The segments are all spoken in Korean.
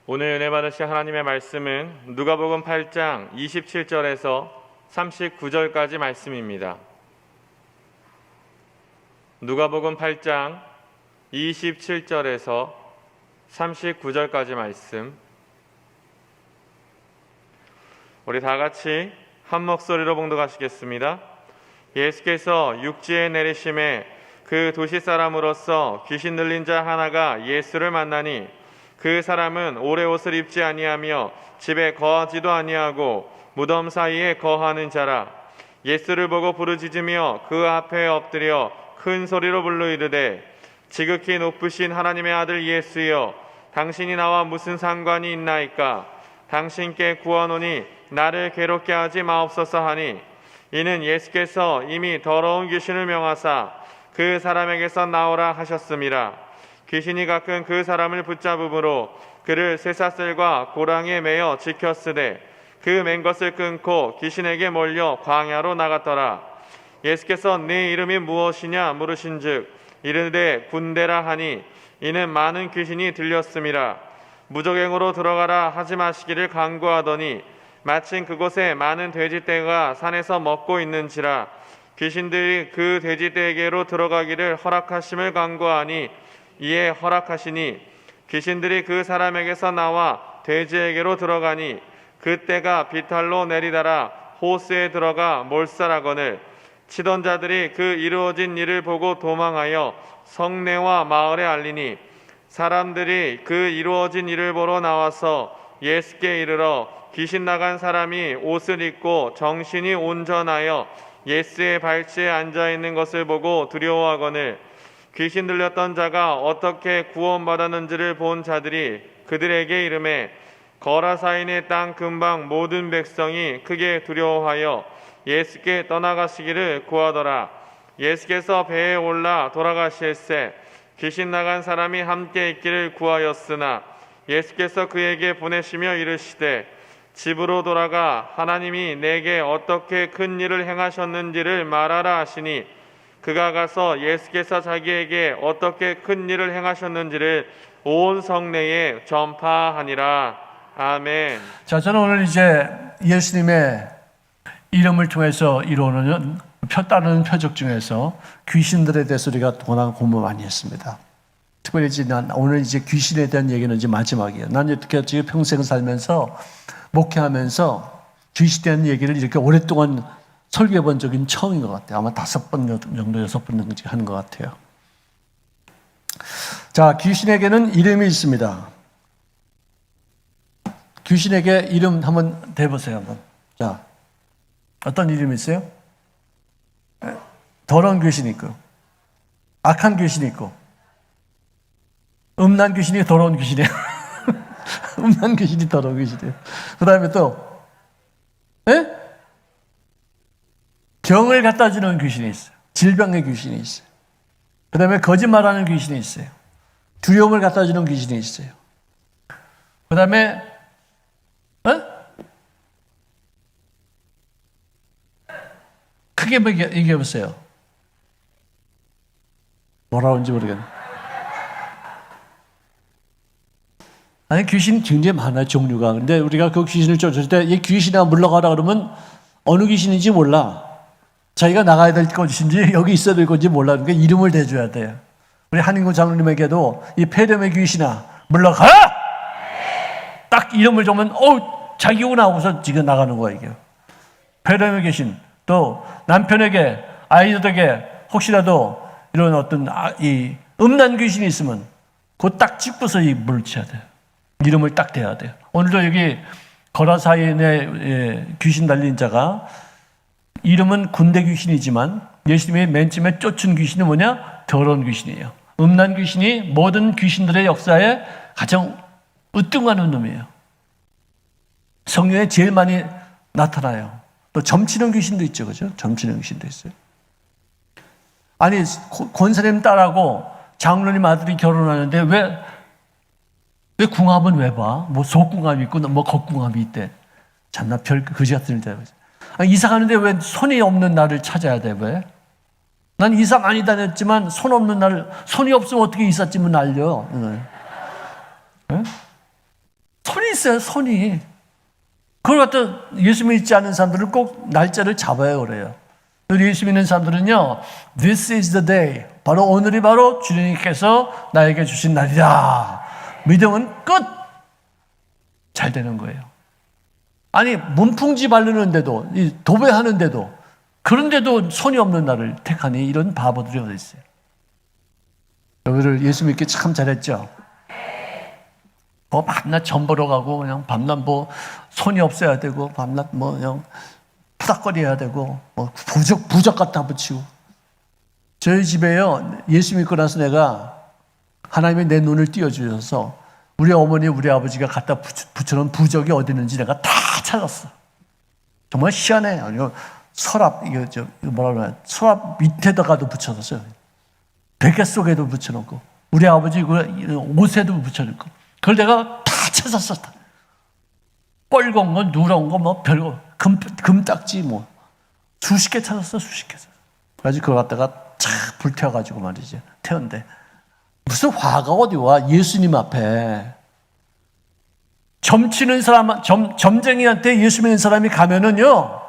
오늘 은혜 받으실 하나님의 말씀은 누가복음 8장 27절에서 39절까지 말씀입니다. 누가복음 8장 27절에서 39절까지 말씀, 우리 다 같이 한 목소리로 봉독하시겠습니다. 예수께서 육지에 내리심에 그 도시 사람으로서 귀신 들린 자 하나가 예수를 만나니 그 사람은 오래 옷을 입지 아니하며 집에 거하지도 아니하고 무덤 사이에 거하는 자라. 예수를 보고 부르짖으며 그 앞에 엎드려 큰 소리로 불러 이르되 지극히 높으신 하나님의 아들 예수여, 당신이 나와 무슨 상관이 있나이까? 당신께 구하노니 나를 괴롭게 하지 마옵소서 하니, 이는 예수께서 이미 더러운 귀신을 명하사 그 사람에게서 나오라 하셨음이라. 귀신이 가끔 그 사람을 붙잡음으로 그를 쇠사슬과 고랑에 매어 지켰으되 그 맨 것을 끊고 귀신에게 몰려 광야로 나갔더라. 예수께서 네 이름이 무엇이냐 물으신즉 이르되 군대라 하니, 이는 많은 귀신이 들렸음이라. 무적행으로 들어가라 하지 마시기를 간구하더니 마침 그곳에 많은 돼지떼가 산에서 먹고 있는지라. 귀신들이 그 돼지떼에게로 들어가기를 허락하심을 간구하니 이에 허락하시니 귀신들이 그 사람에게서 나와 돼지에게로 들어가니 그 떼가 비탈로 내리달아 호수에 들어가 몰살하거늘 치던 자들이 그 이루어진 일을 보고 도망하여 성내와 마을에 알리니, 사람들이 그 이루어진 일을 보러 나와서 예수께 이르러 귀신 나간 사람이 옷을 입고 정신이 온전하여 예수의 발치에 앉아있는 것을 보고 두려워하거늘 귀신 들렸던 자가 어떻게 구원받았는지를 본 자들이 그들에게 이르매 거라사인의 땅 근방 모든 백성이 크게 두려워하여 예수께 떠나가시기를 구하더라. 예수께서 배에 올라 돌아가실새 귀신 나간 사람이 함께 있기를 구하였으나 예수께서 그에게 보내시며 이르시되 집으로 돌아가 하나님이 내게 어떻게 큰 일을 행하셨는지를 말하라 하시니, 그가 가서 예수께서 자기에게 어떻게 큰 일을 행하셨는지를 온 성내에 전파하니라. 아멘. 자, 저는 오늘 이제 예수님의 이름을 통해서 이루어오는 다른 표적 중에서 귀신들에 대해서 우리가 워낙 공부 많이 했습니다. 특별히 오늘 이제 귀신에 대한 얘기는 이제 마지막이에요. 난 이렇게 지금 평생 살면서 목회하면서 귀신에 대한 얘기를 이렇게 오랫동안 설교해 본 적은 처음인 것 같아요. 아마 5번 정도, 6번 정도 하는 것 같아요. 자, 귀신에게는 이름이 있습니다. 귀신에게 이름 한번 대보세요. 한번. 자, 어떤 이름이 있어요? 더러운 귀신이 있고, 악한 귀신이 있고, 음란 귀신이 더러운 귀신이에요. 음란 귀신이 더러운 귀신이에요. 그 다음에 또, 병을 갖다 주는 귀신이 있어요. 질병의 귀신이 있어요. 그 다음에 거짓말하는 귀신이 있어요. 두려움을 갖다 주는 귀신이 있어요. 그 다음에 크게 얘기해보세요. 뭐라고 하는지 모르겠네. 아니, 귀신 굉장히 많아요, 종류가. 근데 우리가 그 귀신을 쫓을 때 이 귀신아 물러가라 그러면 어느 귀신인지 몰라. 자기가 나가야 될 것인지 여기 있어야 될 건지 몰라. 그러니까 이름을 대줘야 돼요. 우리 한인구 장로님에게도 이 폐렴의 귀신아 물러가라! 딱 이름을 주면 자기구나 하고서 지금 나가는 거야, 이게. 폐렴의 귀신. 또 남편에게, 아이들에게 혹시라도 이런 어떤 이 음란 귀신이 있으면 그거 딱 짚어서 물쳐야 돼요. 이름을 딱 대야 돼요. 오늘도 여기 거라사인에 귀신 달린 자가 이름은 군대 귀신이지만 예수님이 맨 처음에 쫓은 귀신이 뭐냐? 더러운 귀신이에요. 음란 귀신이 모든 귀신들의 역사에 가장 으뜸하는 놈이에요. 성경에 제일 많이 나타나요. 또 점치는 귀신도 있죠, 그죠? 점치는 귀신도 있어요. 아니, 권사님 딸하고 장로님 아들이 결혼하는데 왜 궁합은 왜 봐? 뭐 속궁합이 있고 뭐 겉궁합이 있대. 참나 별 거지 같은 일이다. 이사 가는데 왜 손이 없는 날을 찾아야 돼? 왜? 난 이사 많이 다녔지만 손 없는 날, 손이 없으면 어떻게 이삿짐을 날려? 네? 있어요, 손이. 그걸 갖다 예수 믿지 않는 사람들은 꼭 날짜를 잡아야 그래요. 우리 예수 믿는 사람들은요, This is the day. 바로 오늘이 바로 주님께서 나에게 주신 날이다. 믿음은 끝! 잘 되는 거예요. 아니, 문풍지 바르는데도, 도배하는데도, 그런데도 손이 없는 날을 택하니 이런 바보들이 어디 있어요? 여기를 예수 믿기 참 잘했죠? 밤낮 전 보러 가고, 그냥 밤낮 손이 없어야 되고, 밤낮 그냥 푸닥거려야 되고, 부적 갖다 붙이고. 저희 집에요, 예수 믿고 나서 내가 하나님이 내 눈을 띄워주셔서 우리 어머니, 우리 아버지가 갖다 붙여놓은 부적이 어디 있는지 내가 다 찾았어. 정말 희한해. 서랍, 이거 뭐라 그러나, 서랍 밑에다가도 붙여놨어요. 베개 속에도 붙여놓고, 우리 아버지 옷에도 붙여놓고, 그걸 내가 다 찾았어. 뻘건 거, 누런 거, 별거, 금딱지 수십 개 찾았어, 수십 개. 그래서 그걸 갖다가 착 불태워가지고 말이지. 태운데. 무슨 화가 어디 와? 예수님 앞에. 점치는 사람, 점쟁이한테 예수 믿는 사람이 가면은요,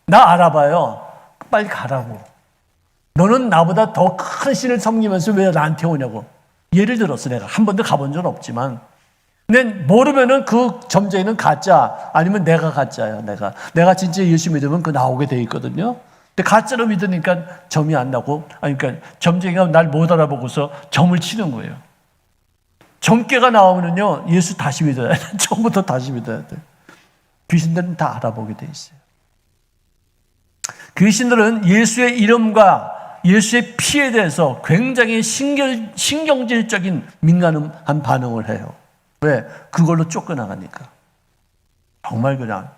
나 알아봐요. 빨리 가라고. 너는 나보다 더 큰 신을 섬기면서 왜 나한테 오냐고. 예를 들어서 내가 한 번도 가본 적은 없지만, 근데 모르면은 그 점쟁이는 가짜, 아니면 내가 가짜야, 내가 진짜 예수 믿으면 그 나오게 돼 있거든요. 근데 가짜로 믿으니까 점이 안 나고, 그러니까 점쟁이가 날 못 알아보고서 점을 치는 거예요. 점괘가 나오면은요, 예수 다시 믿어야 돼. 처음부터 다시 믿어야 돼. 귀신들은 다 알아보게 돼 있어요. 귀신들은 예수의 이름과 예수의 피에 대해서 굉장히 신경질적인 민감한 반응을 해요. 왜? 그걸로 쫓겨나가니까. 정말 그냥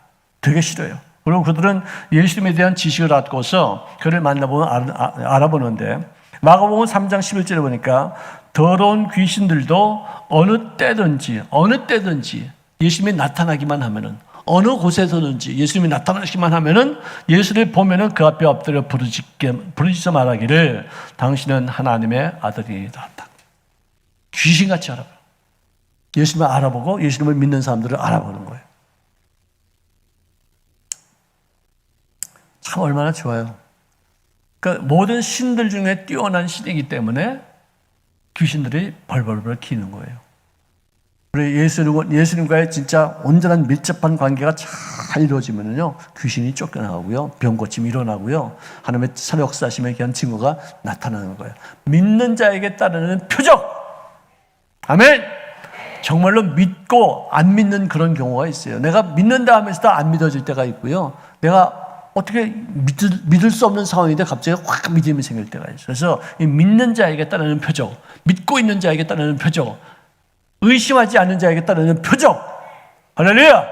되게 싫어요. 그리고 그들은 예수님에 대한 지식을 갖고서 그를 만나보면 알아보는데, 마가복음 3장 11절에 보니까 더러운 귀신들도 어느 때든지 예수님이 나타나기만 하면은, 어느 곳에서든지 예수님이 나타나시기만 하면은 예수를 보면은 그 앞에 엎드려 부르짖어 말하기를 당신은 하나님의 아들이다. 귀신같이 알아봐요. 예수님을 알아보고 예수님을 믿는 사람들을 알아보는 거예요. 참 얼마나 좋아요. 그러니까 모든 신들 중에 뛰어난 신이기 때문에 귀신들이 벌벌벌 기는 거예요. 우리 예수님과의 진짜 온전한 밀접한 관계가 잘 이루어지면요, 귀신이 쫓겨나가고요, 병 고침이 일어나고요, 하나님의 역사심에 대한 증거가 나타나는 거예요. 믿는 자에게 따르는 표적. 아멘. 정말로 믿고 안 믿는 그런 경우가 있어요. 내가 믿는다 하면서도 안 믿어질 때가 있고요. 내가 어떻게 믿을 수 없는 상황인데 갑자기 확 믿음이 생길 때가 있어요. 그래서 이 믿는 자에게 따르는 표적, 믿고 있는 자에게 따르는 표적, 의심하지 않는 자에게 따르는 표적. 할렐루야!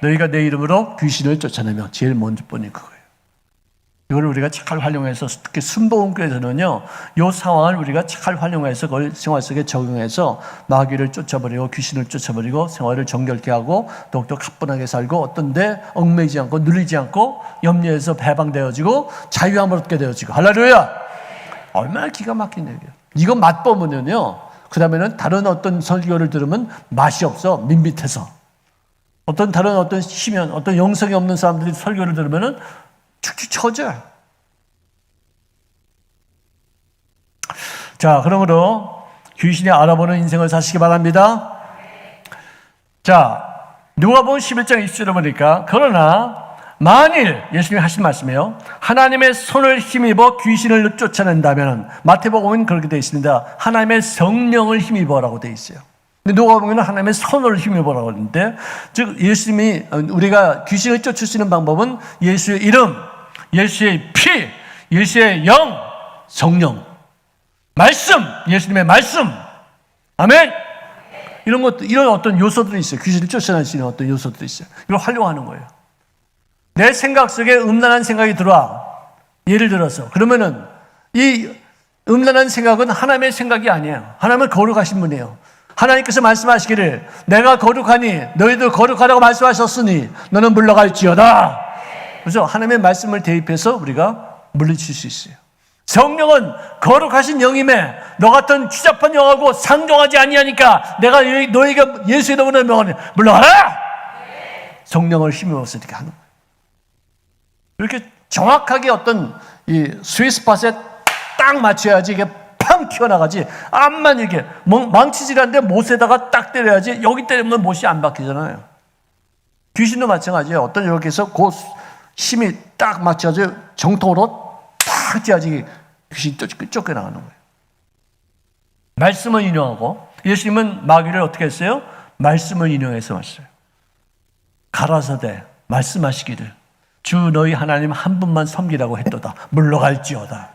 너희가 내 이름으로 귀신을 쫓아내며 제일 먼저 번이 그거예요. 이걸 우리가 잘 활용해서, 특히 순복음교회에서는요, 이 상황을 우리가 잘 활용해서 그걸 생활 속에 적용해서 마귀를 쫓아버리고 귀신을 쫓아버리고 생활을 정결케 하고 더욱더 가뿐하게 살고 어떤데 얽매이지 않고 눌리지 않고 염려에서 해방되어지고 자유함을 얻게 되어지고. 할렐루야! 얼마나 기가 막힌 얘기예요. 이거 맛보면요, 그 다음에는 다른 어떤 설교를 들으면 맛이 없어. 밋밋해서. 다른 어떤 시면, 어떤 영성이 없는 사람들이 설교를 들으면은 축축 처져요. 자, 그러므로 귀신이 알아보는 인생을 사시기 바랍니다. 자, 누가복음 11장 20절에 보니까, 그러나 만일, 예수님이 하신 말씀이에요, 하나님의 손을 힘입어 귀신을 쫓아낸다면, 마태복음은 그렇게 되어 있습니다. 하나님의 성령을 힘입어라고 되어 있어요. 근데 누가복음은 하나님의 손을 힘입어라고 하는데, 즉 예수님이, 우리가 귀신을 쫓을 수 있는 방법은 예수의 이름, 예수의 피, 예수의 영, 성령, 말씀, 예수님의 말씀, 아멘. 이런 것도, 이런 어떤 요소들이 있어요. 귀신을 쫓아낼 수 있는 어떤 요소들이 있어요. 이걸 활용하는 거예요. 내 생각 속에 음란한 생각이 들어와. 예를 들어서. 그러면은 이 음란한 생각은 하나님의 생각이 아니에요. 하나님은 거룩하신 분이에요. 하나님께서 말씀하시기를 내가 거룩하니 너희도 거룩하라고 말씀하셨으니 너는 물러갈지어다. 그래서 하나님의 말씀을 대입해서 우리가 물리칠 수 있어요. 성령은 거룩하신 영임에 너 같은 추잡한 영하고 상종하지 아니하니까 내가 너희가 예수의 이름으로 명하니 물러가라. 성령을 힘입었으니까 하는 거예요. 이렇게 정확하게 어떤 이 스위스팟에 딱 맞춰야지 이게 팡 튀어나가지. 암만 이렇게 망치질하는데 못에다가 딱 때려야지. 여기 때리면 못이 안 박히잖아요. 귀신도 마찬가지예요. 어떤 이렇게 해서 그 힘이 딱 맞춰서 정통으로 딱 찌야지 귀신이 쫓겨나가는 거예요. 말씀을 인용하고 예수님은 마귀를 어떻게 했어요? 말씀을 인용해서 왔어요. 가라사대 말씀하시기를 주 너희 하나님 한 분만 섬기라고 했도다. 물러갈지어다.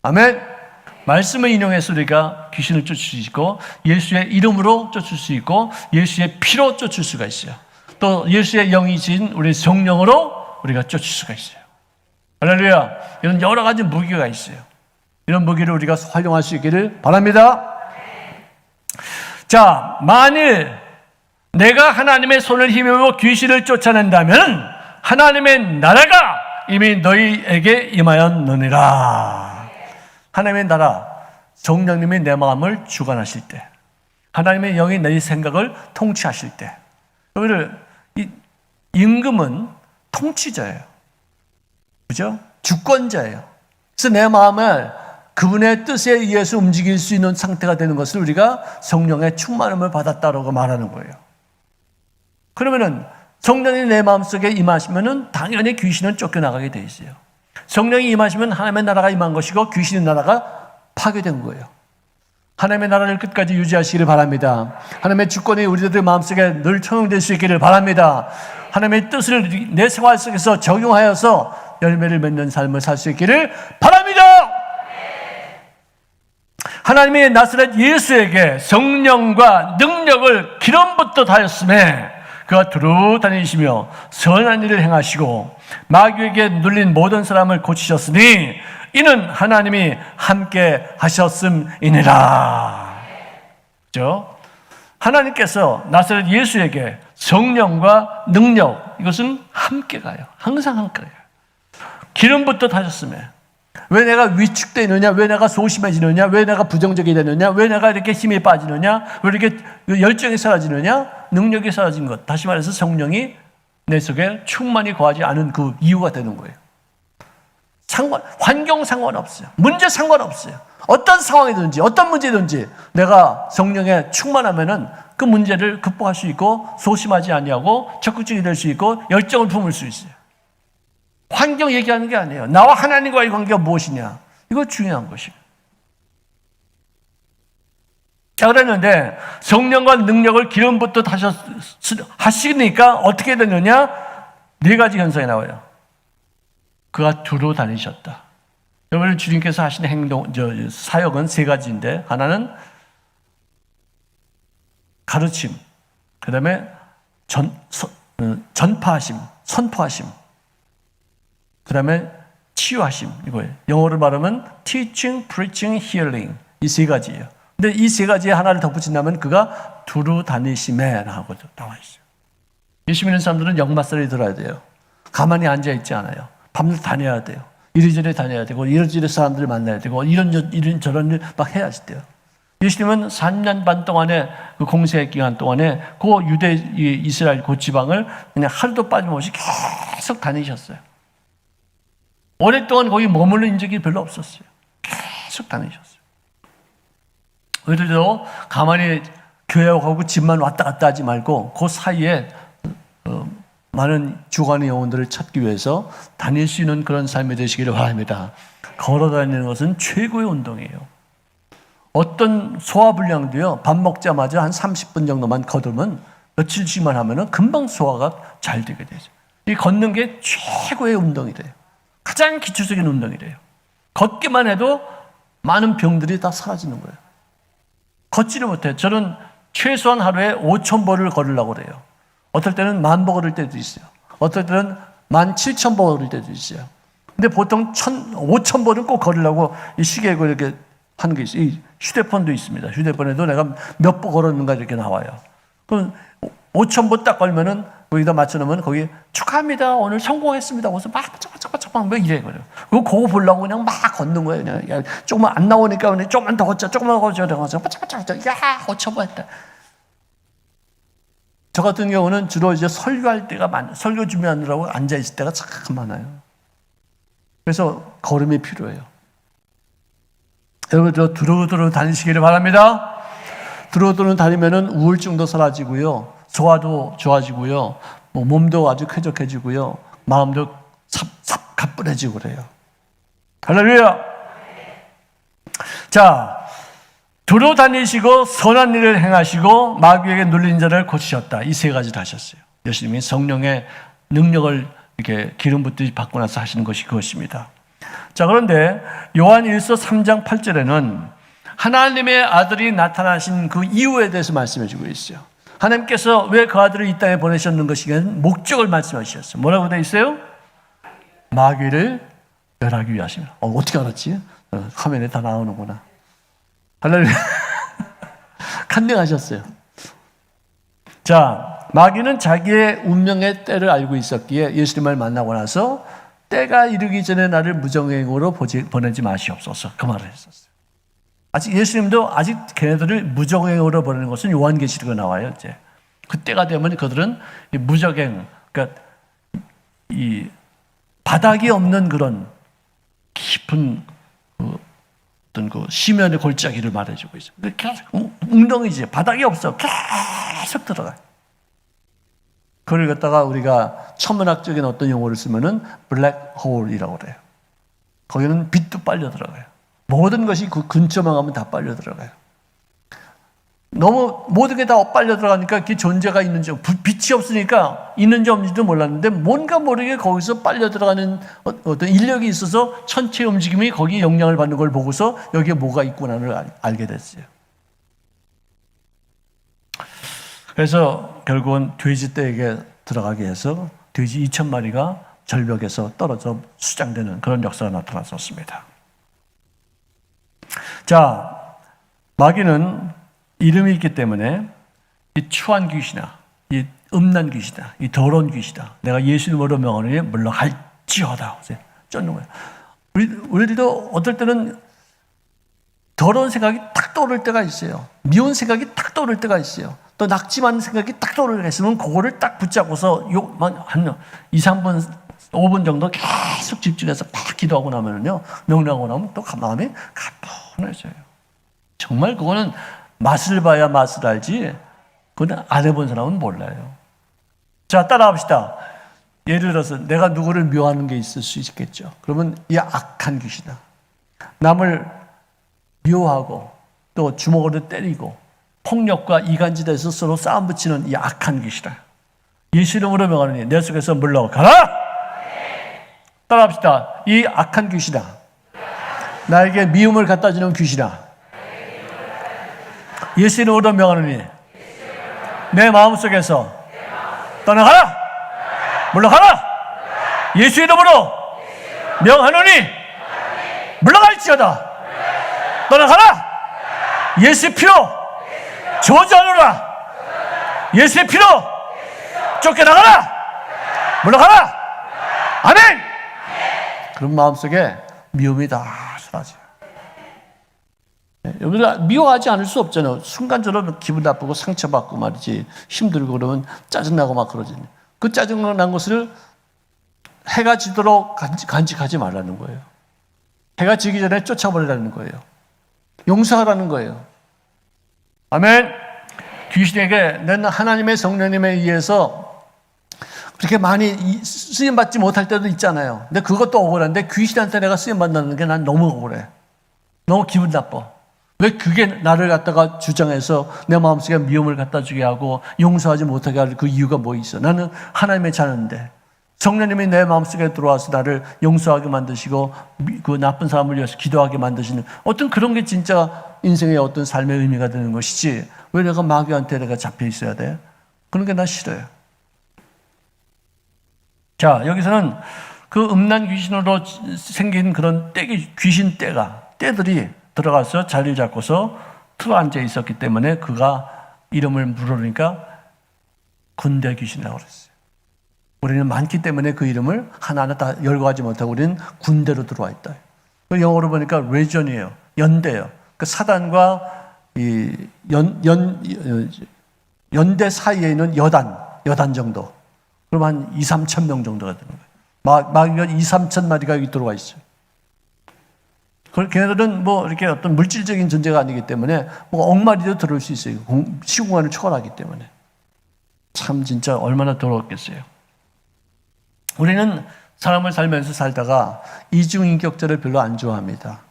아멘. 말씀을 인용해서 우리가 귀신을 쫓을 수 있고 예수의 이름으로 쫓을 수 있고 예수의 피로 쫓을 수가 있어요. 또 예수의 영이신 우리 성령으로 우리가 쫓을 수가 있어요. 할렐루야. 이런 여러 가지 무기가 있어요. 이런 무기를 우리가 활용할 수 있기를 바랍니다. 자, 만일 내가 하나님의 손을 힘입어 귀신을 쫓아낸다면 하나님의 나라가 이미 너희에게 임하였느니라. 하나님의 나라, 성령님이 내 마음을 주관하실 때, 하나님의 영이 내 생각을 통치하실 때, 이 임금은 통치자예요. 그죠? 주권자예요. 그래서 내 마음을 그분의 뜻에 의해서 움직일 수 있는 상태가 되는 것을 우리가 성령의 충만함을 받았다라고 말하는 거예요. 그러면은 성령이 내 마음속에 임하시면은 당연히 귀신은 쫓겨나가게 돼 있어요. 성령이 임하시면 하나님의 나라가 임한 것이고 귀신의 나라가 파괴된 거예요. 하나님의 나라를 끝까지 유지하시기를 바랍니다. 하나님의 주권이 우리들의 마음속에 늘 청용될 수 있기를 바랍니다. 하나님의 뜻을 내 생활 속에서 적용하여서 열매를 맺는 삶을 살 수 있기를 바랍니다. 하나님이 나사렛 예수에게 성령과 능력을 기름부터 다였음에 그가 두루 다니시며 선한 일을 행하시고 마귀에게 눌린 모든 사람을 고치셨으니 이는 하나님이 함께 하셨음이니라. 그렇죠? 하나님께서 나사렛 예수에게 성령과 능력, 이것은 함께 가요. 항상 함께 가요. 기름부터 다셨음에 왜 내가 위축되느냐, 왜 내가 소심해지느냐, 왜 내가 부정적이 되느냐, 왜 내가 이렇게 힘이 빠지느냐, 왜 이렇게 열정이 사라지느냐, 능력이 사라진 것. 다시 말해서 성령이 내 속에 충만히 거하지 않은 그 이유가 되는 거예요. 환경 상관없어요. 문제 상관없어요. 어떤 상황이든지 어떤 문제든지 내가 성령에 충만하면은 그 문제를 극복할 수 있고 소심하지 아니하고 적극적이 될 수 있고 열정을 품을 수 있어요. 환경 얘기하는 게 아니에요. 나와 하나님과의 관계가 무엇이냐. 이거 중요한 것이에요. 자, 그랬는데 성령과 능력을 기름부터 하시니까 어떻게 되느냐? 네 가지 현상이 나와요. 그가 두루 다니셨다. 여러분 주님께서 하신 사역은 세 가지인데 하나는 가르침, 그 다음에 전파하심, 선포하심, 그 다음에 치유하심, 이거예요. 영어로 말하면 teaching, preaching, healing. 이 세 가지예요. 근데 이 세 가지에 하나를 덧붙인다면 그가 두루 다니심에라고 나와 있어요. 예수 믿는 사람들은 역마살이 들어야 돼요. 가만히 앉아있지 않아요. 밤새 다녀야 돼요. 이리저리 다녀야 되고 이리저리 사람들을 만나야 되고 이런 저런 일 막 해야 돼요. 예수님은 3년 반 동안의 그 공세 기간 동안에 그 유대 이스라엘 그 지방을 그냥 하루도 빠짐없이 계속 다니셨어요. 오랫동안 거기 머무르는 적이 별로 없었어요. 계속 다니셨어요. 우리들도 가만히 교회 가고 집만 왔다 갔다 하지 말고 그 사이에 많은 주관의 영혼들을 찾기 위해서 다닐 수 있는 그런 삶이 되시기를 바랍니다. 걸어 다니는 것은 최고의 운동이에요. 어떤 소화불량도요, 밥 먹자마자 한 30분 정도만 거두면 며칠씩만 하면은 금방 소화가 잘 되게 되죠. 이 걷는 게 최고의 운동이 돼요. 가장 기초적인 운동이 돼요. 걷기만 해도 많은 병들이 다 사라지는 거예요. 걷지를 못해요. 저는 최소한 하루에 5,000보를 걸으려고 그래요. 어떨 때는 10,000보 걸을 때도 있어요. 어떨 때는 17,000보 걸을 때도 있어요. 근데 보통 5,000보는 꼭 걸으려고 이 시계고 이렇게 하는 게 있어요. 이 휴대폰도 있습니다. 휴대폰에도 내가 몇 보 걸었는가 이렇게 나와요. 그럼 5,000보 딱 걸면은 거기다 맞춰놓으면 거기 축하합니다. 오늘 성공했습니다. 그래서 막 막 이래 그래요. 그거 보려고 그냥 막 걷는 거예요. 그냥 야, 조금만 안 나오니까 그냥 조금만 더 걷자, 조금만 더 걷자, 바짝바짝 야 걷혀봤다. 저 같은 경우는 주로 이제 설교할 때가 설교 준비하느라고 앉아 있을 때가 참 많아요. 그래서 걸음이 필요해요. 여러분 두루두루 다니시기를 바랍니다. 두루두루 다니면은 우울증도 사라지고요, 소화도 좋아지고요, 뭐 몸도 아주 쾌적해지고요, 마음도 삽삽 가뿐해지고 그래요. 할렐루야. 자, 두루 다니시고 선한 일을 행하시고 마귀에게 눌린 자를 고치셨다. 이 세 가지를 하셨어요. 예수님이 성령의 능력을 이렇게 기름 붓듯이 받고 나서 하시는 것이 그것입니다. 자, 그런데 요한 1서 3장 8절에는 하나님의 아들이 나타나신 그 이유에 대해서 말씀해 주고 있어요. 하나님께서 왜 그 아들을 이 땅에 보내셨는 것이냐는 목적을 말씀하셨어요. 뭐라고 되어 있어요? 마귀를 멸하기 위하십니다. 어떻게 알았지? 화면에 다 나오는구나. 할렐루야. 간증하셨어요. 자, 마귀는 자기의 운명의 때를 알고 있었기에 예수님을 만나고 나서 때가 이르기 전에 나를 무정행으로 보내지 마시옵소서, 그 말을 했었어요. 아직 예수님도 아직 걔네들을 무정행으로 보내는 것은 요한계시록에 나와요. 이제 그 때가 되면 그들은 이 무정행, 그러니까 이 바닥이 없는 그런 깊은 어떤 그 심연의 골짜기를 말해주고 있어요. 계속 웅덩이지, 바닥이 없어, 계속 들어가요. 그걸 갖다가 우리가 천문학적인 어떤 용어를 쓰면은 블랙홀이라고 그래요. 거기는 빛도 빨려 들어가요. 모든 것이 그 근처만 가면 다 빨려 들어가요. 너무 모든 게 다 빨려 들어가니까 그 존재가 있는지, 빛이 없으니까 있는지 없는지도 몰랐는데 뭔가 모르게 거기서 빨려 들어가는 어떤 인력이 있어서 천체 움직임이 거기에 영향을 받는 걸 보고서 여기에 뭐가 있구나를 알게 됐어요. 그래서 결국은 돼지 떼에게 들어가게 해서 돼지 2,000마리가 절벽에서 떨어져 수장되는 그런 역사가 나타났었습니다. 자, 마귀는 이름이 있기 때문에 이 추한 귀신아, 이 음란 귀신아, 이 더러운 귀신아, 내가 예수님으로 명하노니 물러갈지어다. 쫓는 거예요. 우리들도 어떨 때는 더러운 생각이 딱 떠오를 때가 있어요. 미운 생각이 딱 떠오를 때가 있어요. 또 낙심하는 생각이 딱 떠오를 때가 있으면 그거를 딱 붙잡고서 한 2, 3분, 5분 정도 계속 집중해서 막 기도하고 나면요, 명령하고 나면 또 마음이 가뿐해져요. 정말 그거는 맛을 봐야 맛을 알지, 그건 안 해본 사람은 몰라요. 자, 따라합시다. 예를 들어서 내가 누구를 미워하는 게 있을 수 있겠죠. 그러면 이 악한 귀신아, 남을 미워하고 또 주먹으로 때리고 폭력과 이간질에서 서로 싸움 붙이는 이 악한 귀신아, 예수 이름으로 명하노니 내 속에서 물러가라. 따라합시다. 이 악한 귀신아, 나에게 미움을 갖다 주는 귀신아, 예수 이름으로 명하노니 내 마음속에서 떠나가라. 물러가라. 예수 이름으로 명하노니 물러갈지어다. 떠나가라. 예수의 피로 저주하노라. 예수의 피로 쫓겨나가라. 물러가라. 아멘. 그런 마음속에 미움이 다 사라져요. 우리가 미워하지 않을 수 없잖아요. 순간적으로 기분 나쁘고 상처받고 말이지, 힘들고 그러면 짜증나고 막 그러지. 그 짜증난 것을 해가 지도록 간직하지 말라는 거예요. 해가 지기 전에 쫓아버리라는 거예요. 용서하라는 거예요. 아멘. 귀신에게 나는 하나님의 성령님에 의해서 그렇게 많이 쓰임받지 못할 때도 있잖아요. 근데 그것도 억울한데 귀신한테 내가 쓰임받는 게 난 너무 억울해. 너무 기분 나빠. 왜 그게 나를 갖다가 주장해서 내 마음속에 미움을 갖다 주게 하고 용서하지 못하게 할 그 이유가 뭐 있어? 나는 하나님의 자녀인데 성령님이 내 마음속에 들어와서 나를 용서하게 만드시고 그 나쁜 사람을 위해서 기도하게 만드시는 어떤 그런 게 진짜 인생의 어떤 삶의 의미가 되는 것이지, 왜 내가 마귀한테 내가 잡혀 있어야 돼? 그런 게 난 싫어요. 자, 여기서는 그 음란 귀신으로 생긴 그런 귀신 떼들이 들어가서 자리를 잡고서 틀어 앉아 있었기 때문에 그가 이름을 물으니까 군대 귀신이라고 그랬어요. 우리는 많기 때문에 그 이름을 하나하나 다 열거하지 못하고 우리는 군대로 들어와 있다. 영어로 보니까 레전이에요. 연대예요. 그 사단과 이 연대 사이에 있는 여단 정도. 그럼 한 2, 3천 명 정도가 되는 거예요. 막 2, 3천 마리가 여기 들어와 있어요. 걔네들은 뭐 이렇게 어떤 물질적인 존재가 아니기 때문에 뭐 억마리도 들어올 수 있어요. 시공간을 초월하기 때문에. 참 진짜 얼마나 더럽겠어요. 우리는 사람을 살면서 살다가 이중인격자를 별로 안 좋아합니다.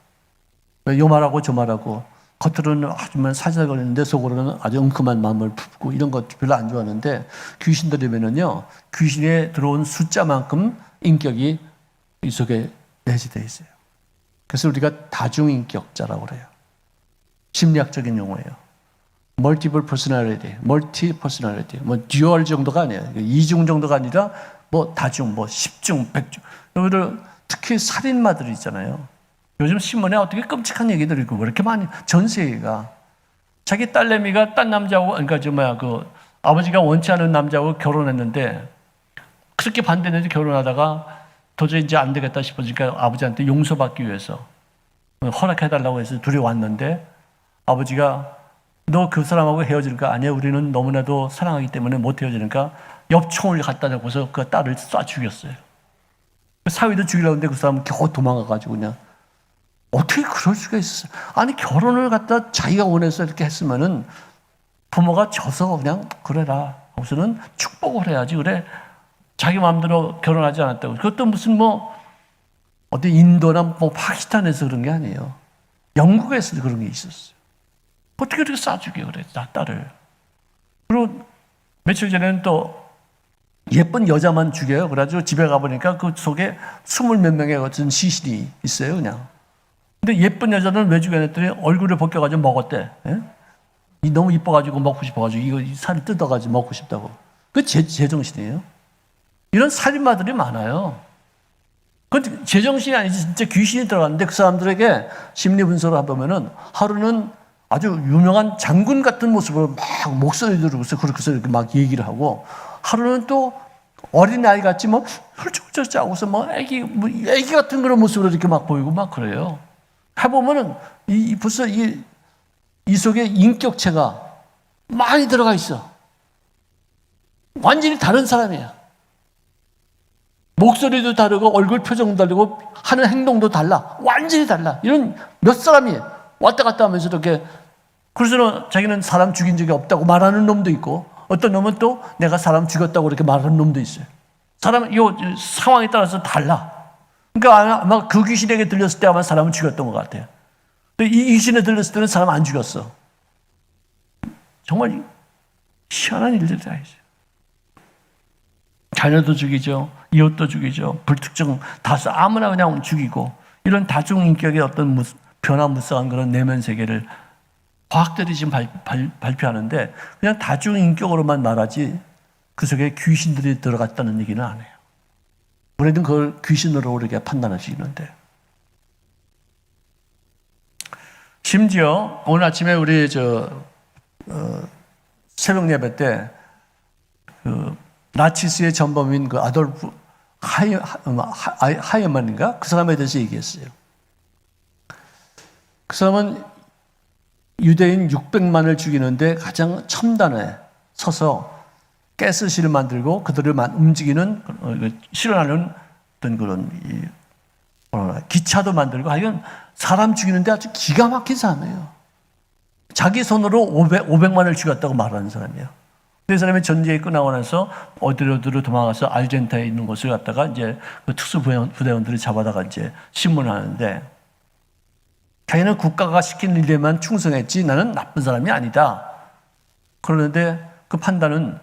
요 말하고 저 말하고 겉으로는 아주 사사거리는데 속으로는 아주 엉큼한 마음을 품고 이런 것 별로 안 좋아하는데 귀신 들이면은요 귀신에 들어온 숫자만큼 인격이 이 속에 내재되어 있어요. 그래서 우리가 다중인격자라고 그래요. 심리학적인 용어예요. 멀티플 퍼스널리티, 멀티 퍼스널리티, 뭐 듀얼 정도가 아니에요. 이중 정도가 아니라 뭐 다중, 뭐 10중, 100중. 여기를 특히 살인마들이 있잖아요. 요즘 신문에 어떻게 끔찍한 얘기들이 있고 왜 이렇게 많이 전 세계가 자기 딸내미가 딴 남자하고 그러니까 그 아버지가 원치 않은 남자하고 결혼했는데 그렇게 반대했는데 결혼하다가 도저히 이제 안 되겠다 싶어지니까 아버지한테 용서받기 위해서 허락해달라고 해서 둘이 왔는데 아버지가 너 그 사람하고 헤어질까? 아니야, 우리는 너무나도 사랑하기 때문에 못 헤어지니까 엽총을 갖다 대고서 그 딸을 쏴 죽였어요. 사위도 죽이려고 했는데 그 사람은 겨우 도망가가지고 그냥 어떻게 그럴 수가 있었어요? 아니 결혼을 갖다 자기가 원해서 이렇게 했으면은 부모가 져서 그냥 그래라. 거기서는 축복을 해야지. 그래 자기 마음대로 결혼하지 않았다고. 그것도 무슨 뭐 어디 인도나 뭐 파키스탄에서 그런 게 아니에요. 영국에서도 그런 게 있었어요. 어떻게 그렇게 쏴죽여 그래 딸을. 그리고 며칠 전에는 또 예쁜 여자만 죽여요. 그래가지고 집에 가보니까 그 속에 20몇 명의 어떤 시신이 있어요 그냥. 근데 예쁜 여자는 왜 죽여냈더니 얼굴을 벗겨가지고 먹었대. 예? 너무 이뻐가지고 먹고 싶어가지고 이거 살을 뜯어가지고 먹고 싶다고. 그 제정신이에요. 이런 살인마들이 많아요. 그건 제정신이 아니지 진짜 귀신이 들어갔는데 그 사람들에게 심리 분석을 해보면은 하루는 아주 유명한 장군 같은 모습으로 막 목소리 들으면서 그렇게 이렇게 막 얘기를 하고 하루는 또 어린아이 같이 뭐 훌쩍훌쩍 짜고서 뭐 애기 같은 그런 모습으로 이렇게 막 보이고 막 그래요. 해보면은 벌써 이 속에 인격체가 많이 들어가 있어. 완전히 다른 사람이야. 목소리도 다르고 얼굴 표정도 다르고 하는 행동도 달라. 완전히 달라. 이런 몇 사람이 왔다 갔다 하면서 이렇게 그래서 자기는 사람 죽인 적이 없다고 말하는 놈도 있고 어떤 놈은 또 내가 사람 죽였다고 이렇게 말하는 놈도 있어요. 사람 이 상황에 따라서 달라. 그러니까 아마 그 귀신에게 들렸을 때 아마 사람을 죽였던 것 같아요. 근데 이 귀신에 들렸을 때는 사람 안 죽였어. 정말 희한한 일들이 다 있어요. 자녀도 죽이죠. 이웃도 죽이죠. 불특정 다수 아무나 그냥 죽이고 이런 다중인격의 어떤 변화무쌍한 그런 내면 세계를 과학들이 지금 발표하는데 그냥 다중인격으로만 말하지 그 속에 귀신들이 들어갔다는 얘기는 안 해요. 우리는 그걸 귀신으로 이렇게 판단할 수 있는데 심지어 오늘 아침에 우리 새벽 예배 때 그 나치스의 전범인 그 아돌프 하이만인가 그 사람에 대해서 얘기했어요. 그 사람은 유대인 600만을 죽이는데 가장 첨단에 서서 가스실을 만들고 그들을 움직이는 실현하는 어떤 그런 기차도 만들고 이건 사람 죽이는데 아주 기가 막힌 사람이에요. 자기 손으로 500만을 죽였다고 말하는 사람이에요. 그 사람이 전쟁이 끝나고 나서 어디로 도망가서 알젠타에 있는 곳을 갔다가 이제 그 특수부대원들이 잡아다가 이제 신문을 하는데 자기는 국가가 시킨 일에만 충성했지 나는 나쁜 사람이 아니다. 그러는데 그 판단은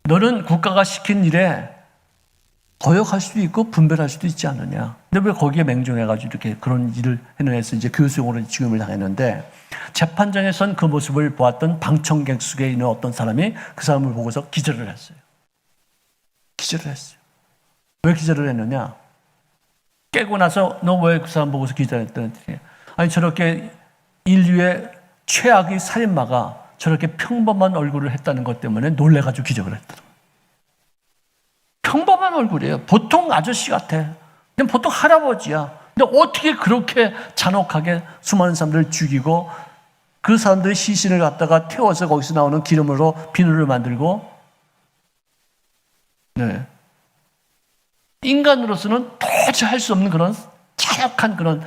너는 국가가 시킨 일에 거역할 수도 있고 분별할 수도 있지 않느냐. 근데 왜 거기에 맹종해가지고 이렇게 그런 일을 해내서 이제 교수용으로 지금을 당했는데 재판장에선 그 모습을 보았던 방청객 속에 있는 어떤 사람이 그 사람을 보고서 기절을 했어요. 기절을 했어요. 왜 기절을 했느냐? 깨고 나서 너 왜 그 사람 보고서 기절했더니 아니 저렇게 인류의 최악의 살인마가 저렇게 평범한 얼굴을 했다는 것 때문에 놀래가지고 기절을 했더라고요. 평범한 얼굴이에요. 보통 아저씨 같아. 그냥 보통 할아버지야. 근데 어떻게 그렇게 잔혹하게 수많은 사람들을 죽이고 그 사람들의 시신을 갖다가 태워서 거기서 나오는 기름으로 비누를 만들고, 네. 인간으로서는 도저히 할 수 없는 그런 차약한 그런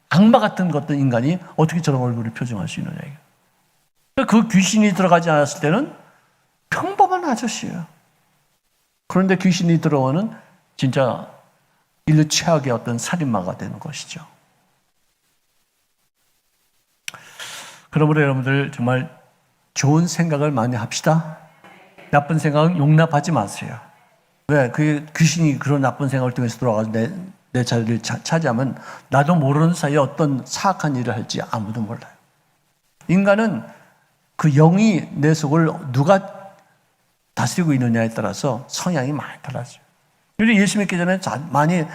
악마 같은 어떤 인간이 어떻게 저런 얼굴을 표정할 수 있느냐. 그 귀신이 들어가지 않았을 때는 평범한 아저씨예요. 그런데 귀신이 들어오는 진짜 인류 최악의 어떤 살인마가 되는 것이죠. 그러므로 여러분들 정말 좋은 생각을 많이 합시다. 나쁜 생각은 용납하지 마세요. 왜? 그 귀신이 그런 나쁜 생각을 통해서 들어와서 내 자리를 차지하면 나도 모르는 사이에 어떤 사악한 일을 할지 아무도 몰라요. 인간은 그 영이 내 속을 누가 다스리고 있느냐에 따라서 성향이 많이 달라져요. 우리 예수 믿기 전에 많이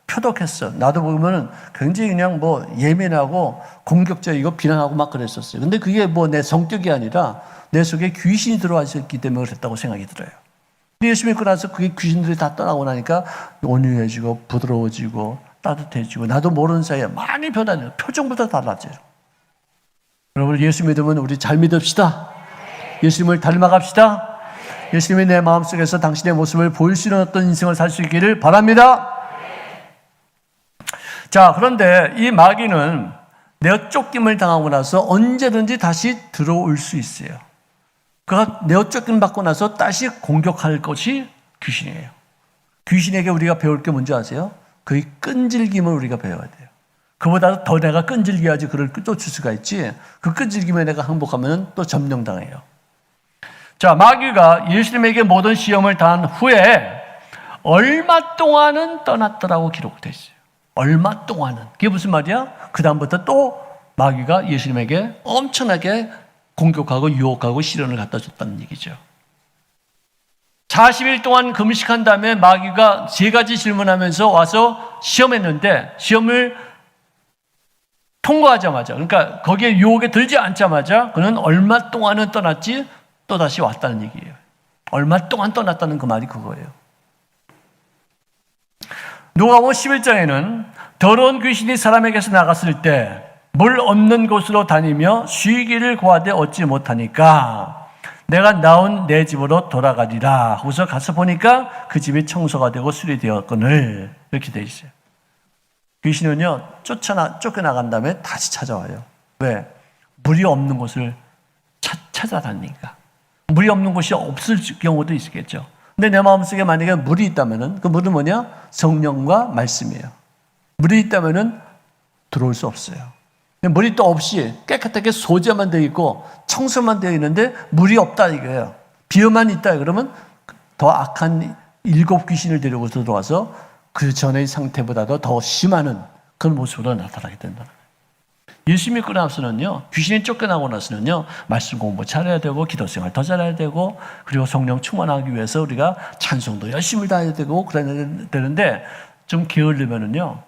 표독했어. 나도 보면은 굉장히 그냥 뭐 예민하고 공격적이고 비난하고 막 그랬었어요. 근데 그게 뭐 내 성격이 아니라 내 속에 귀신이 들어와 있었기 때문에 그랬다고 생각이 들어요. 근데 예수 믿고 나서 그게 귀신들이 다 떠나고 나니까 온유해지고 부드러워지고 따뜻해지고 나도 모르는 사이에 많이 변하네요. 표정부터 달라져요. 여러분 예수 믿으면 우리 잘 믿읍시다. 예수님을 닮아갑시다. 예수님이 내 마음속에서 당신의 모습을 보일 수 있는 어떤 인생을 살 수 있기를 바랍니다. 자, 그런데 이 마귀는 내어 쫓김을 당하고 나서 언제든지 다시 들어올 수 있어요. 그가 내어 쫓김 받고 나서 다시 공격할 것이 귀신이에요. 귀신에게 우리가 배울 게 뭔지 아세요? 그의 끈질김을 우리가 배워야 돼요. 그보다 더 내가 끈질겨야지 그를 쫓을 수가 있지. 그 끈질김에 내가 항복하면 또 점령당해요. 자, 마귀가 예수님에게 모든 시험을 당한 후에 얼마 동안은 떠났더라고 기록되어 있어요. 얼마 동안은. 그게 무슨 말이야? 그 다음부터 또 마귀가 예수님에게 엄청나게 공격하고 유혹하고 시련을 갖다 줬다는 얘기죠. 40일 동안 금식한 다음에 마귀가 3가지 질문하면서 와서 시험했는데 시험을 통과하자마자, 그러니까 거기에 유혹에 들지 않자마자 그는 얼마 동안은 떠났지 또 다시 왔다는 얘기예요. 얼마 동안 떠났다는 그 말이 그거예요. 누가복음 11장에는 더러운 귀신이 사람에게서 나갔을 때 물 없는 곳으로 다니며 쉬기를 구하되 얻지 못하니까 내가 나온 내 집으로 돌아가리라 하고서 가서 보니까 그 집이 청소가 되고 수리되었거늘 이렇게 돼 있어요. 귀신은요 쫓겨나간 다음에 다시 찾아와요. 왜? 물이 없는 곳을 찾아다니니까. 물이 없는 곳이 없을 경우도 있겠죠. 근데 내 마음속에 만약에 물이 있다면은 그 물은 뭐냐? 성령과 말씀이에요. 물이 있다면은 들어올 수 없어요. 물이 또 없이 깨끗하게 소재만 되어 있고 청소만 되어 있는데 물이 없다 이거예요. 비어만 있다 그러면 더 악한 7 귀신을 데리고 들어와서 그 전의 상태보다도 더 심한 그런 모습으로 나타나게 된다. 예수 믿고 나서는요, 귀신이 쫓겨나고 나서는요, 말씀 공부 잘해야 되고, 기도 생활 더 잘해야 되고, 그리고 성령 충만하기 위해서 우리가 찬송도 열심히 다 해야 되고, 그래야 되는데, 좀 게으르면은요,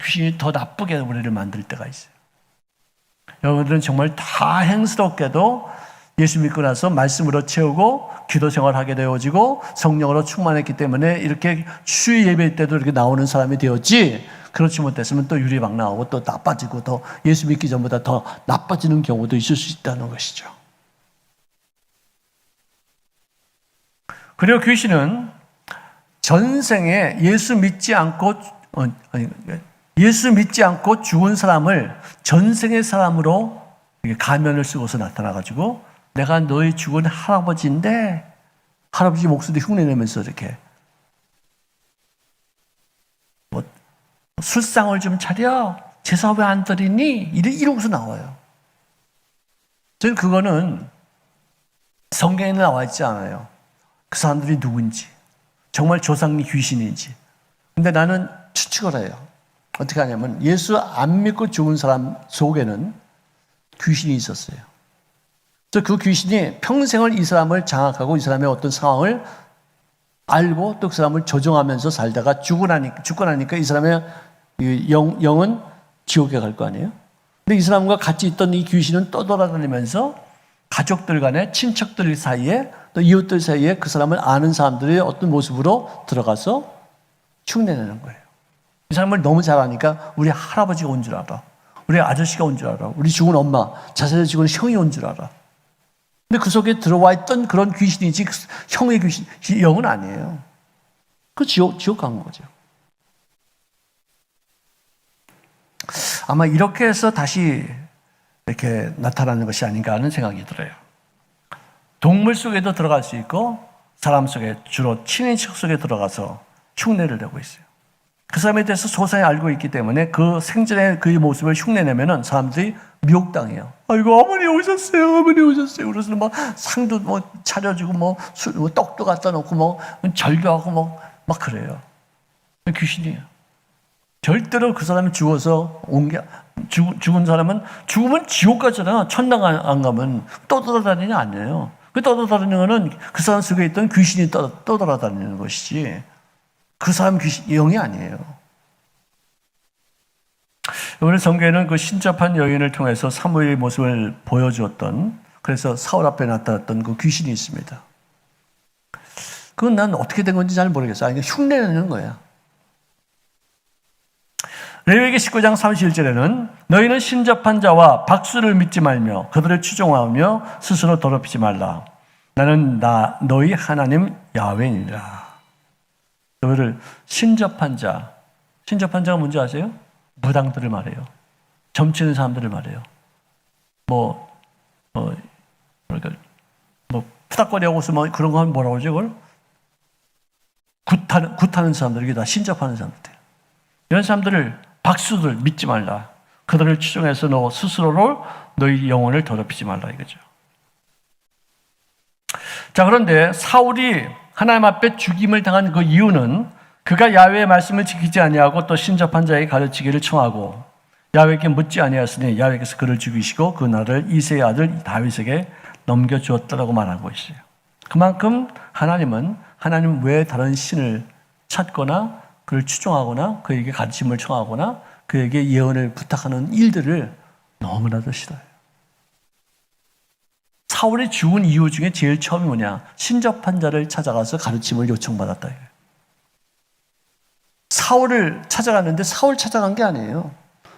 귀신이 더 나쁘게 우리를 만들 때가 있어요. 여러분들은 정말 다행스럽게도 예수 믿고 나서 말씀으로 채우고, 기도 생활하게 되어지고, 성령으로 충만했기 때문에 이렇게 주의 예배 때도 이렇게 나오는 사람이 되었지, 그렇지 못했으면 또 유리막 나오고 또 나빠지고 더 예수 믿기 전보다 더 나빠지는 경우도 있을 수 있다는 것이죠. 그리고 귀신은 전생에 예수 믿지 않고 죽은 사람을 전생의 사람으로 가면을 쓰고서 나타나가지고 내가 너희 죽은 할아버지인데 할아버지 목소리 흉내내면서 이렇게 술상을 좀 차려. 제사 왜 안 드리니? 이러고서 나와요. 저는 그거는 성경에 나와 있지 않아요. 그 사람들이 누군지, 정말 조상이 귀신인지. 근데 나는 추측을 해요. 어떻게 하냐면 예수 안 믿고 죽은 사람 속에는 귀신이 있었어요. 그래서 그 귀신이 평생을 이 사람을 장악하고 이 사람의 어떤 상황을 알고 또 그 사람을 조종하면서 살다가 죽고 나니까 이 사람의 영은 지옥에 갈 거 아니에요? 근데 이 사람과 같이 있던 이 귀신은 떠돌아다니면서 가족들 간에 친척들 사이에 또 이웃들 사이에 그 사람을 아는 사람들의 어떤 모습으로 들어가서 흉내내는 거예요. 이 사람을 너무 잘 아니까 우리 할아버지가 온 줄 알아. 우리 아저씨가 온 줄 알아. 우리 죽은 엄마, 자세히 죽은 형이 온 줄 알아. 근데 그 속에 들어와 있던 그런 귀신이지 형의 귀신, 영은 아니에요. 그 지옥 간 거죠. 아마 이렇게 해서 다시 이렇게 나타나는 것이 아닌가 하는 생각이 들어요. 동물 속에도 들어갈 수 있고 사람 속에, 주로 친인척 속에 들어가서 흉내를 내고 있어요. 그 사람에 대해서 소상히 알고 있기 때문에 그 생전의 그 모습을 흉내내면은 사람들이 미혹당해요. 아이고, 어머니 오셨어요. 어머니 오셨어요. 그래서 뭐 상도 뭐 차려주고 뭐 떡도 갖다 놓고 뭐 절교하고 막 그래요. 귀신이에요. 절대로 그 사람이 죽어서 죽은 사람은 죽으면 지옥 가잖아. 천당 안 가면 떠돌아다니는 아니에요. 그 떠돌아다니는 거는 그 사람 속에 있던 귀신이 떠돌아다니는 것이지 그 사람 영이 아니에요. 이번에 성경에는 그 신접한 여인을 통해서 사무엘의 모습을 보여주었던, 그래서 사울 앞에 나타났던 그 귀신이 있습니다. 그건 난 어떻게 된 건지 잘 모르겠어요. 아니, 흉내내는 거야. 레위기 19장 31절에는 너희는 신접한 자와 박수를 믿지 말며 그들을 추종하며 스스로 더럽히지 말라. 나는 너희 하나님 야훼니라. 너희를 신접한 자가 뭔지 아세요? 무당들을 말해요. 점치는 사람들을 말해요. 그러니까 푸닥거리하고서 그런 거 하면 뭐라고 그러죠? 그걸? 굿하는 사람들, 이게 다 신접하는 사람들. 이런 사람들을, 박수들 믿지 말라. 그들을 추종해서 너 스스로를 너희 영혼을 더럽히지 말라 이거죠. 자, 그런데 사울이 하나님 앞에 죽임을 당한 그 이유는 그가 야훼의 말씀을 지키지 아니하고 또 신접한 자의 가르치기를 청하고 야훼에게 묻지 아니하였으니 야훼께서 그를 죽이시고 그 나라를 이새의 아들 다윗에게 넘겨주었다라고 말하고 있어요. 그만큼 하나님 외에 다른 신을 찾거나 그를 추종하거나 그에게 가르침을 청하거나 그에게 예언을 부탁하는 일들을 너무나도 싫어요. 사울이 죽은 이유 중에 제일 처음이 뭐냐? 신접한 자를 찾아가서 가르침을 요청받았다. 사울을 찾아갔는데 사울 찾아간 게 아니에요.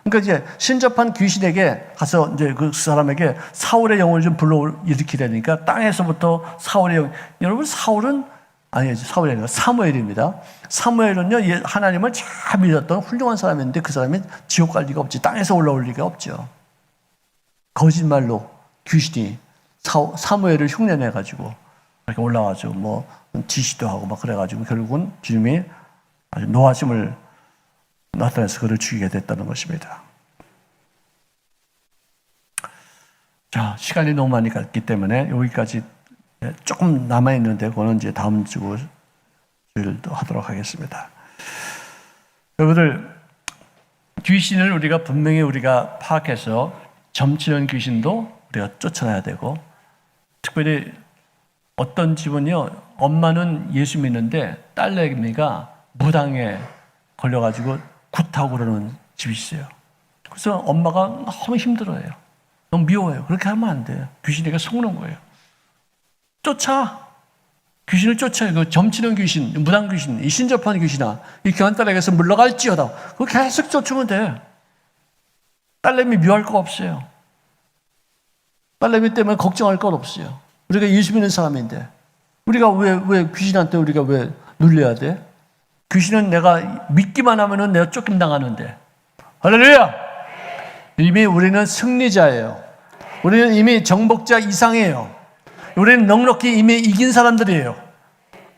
그러니까 이제 신접한 귀신에게 가서 이제 그 사람에게 사울의 영혼을 좀 불러일으키려니까 땅에서부터 사울의 영, 여러분 사울이 아니라 사무엘입니다. 사무엘은요, 하나님을 잘 믿었던 훌륭한 사람인데 그 사람이 지옥 갈 리가 없지. 땅에서 올라올 리가 없죠. 거짓말로 귀신이 사무엘을 흉내내가지고 이렇게 올라와가지고 지시도 하고 막 그래가지고 결국은 주님이 아주 노하심을 나타내서 그를 죽이게 됐다는 것입니다. 자, 시간이 너무 많이 갔기 때문에 여기까지 조금 남아있는데 그거는 이제 다음 주를 하도록 하겠습니다. 여러분들, 귀신을 분명히 우리가 파악해서 점치는 귀신도 우리가 쫓아내야 되고, 특별히 어떤 집은요, 엄마는 예수 믿는데 딸내미가 무당에 걸려가지고 굿하고 그러는 집이 있어요. 그래서 엄마가 너무 힘들어해요. 너무 미워해요. 그렇게 하면 안 돼요. 귀신에게 속는 거예요. 귀신을 쫓아요. 그 점치는 귀신, 무당 귀신, 이 신접한 귀신아, 이 교한 딸에게서 물러갈지어다. 그거 계속 쫓으면 돼. 딸내미 미워할 거 없어요. 딸내미 때문에 걱정할 것 없어요. 우리가 예수 믿는 사람인데 우리가 왜 귀신한테 우리가 왜 눌려야 돼? 귀신은 내가 믿기만 하면은 내가 쫓김당하는데. 할렐루야! 이미 우리는 승리자예요. 우리는 이미 정복자 이상이에요. 우리는 넉넉히 이미 이긴 사람들이에요.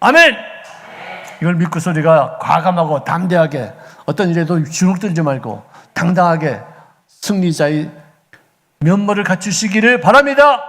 아멘! 이걸 믿고서 우리가 과감하고 담대하게 어떤 일에도 주눅들지 말고 당당하게 승리자의 면모를 갖추시기를 바랍니다.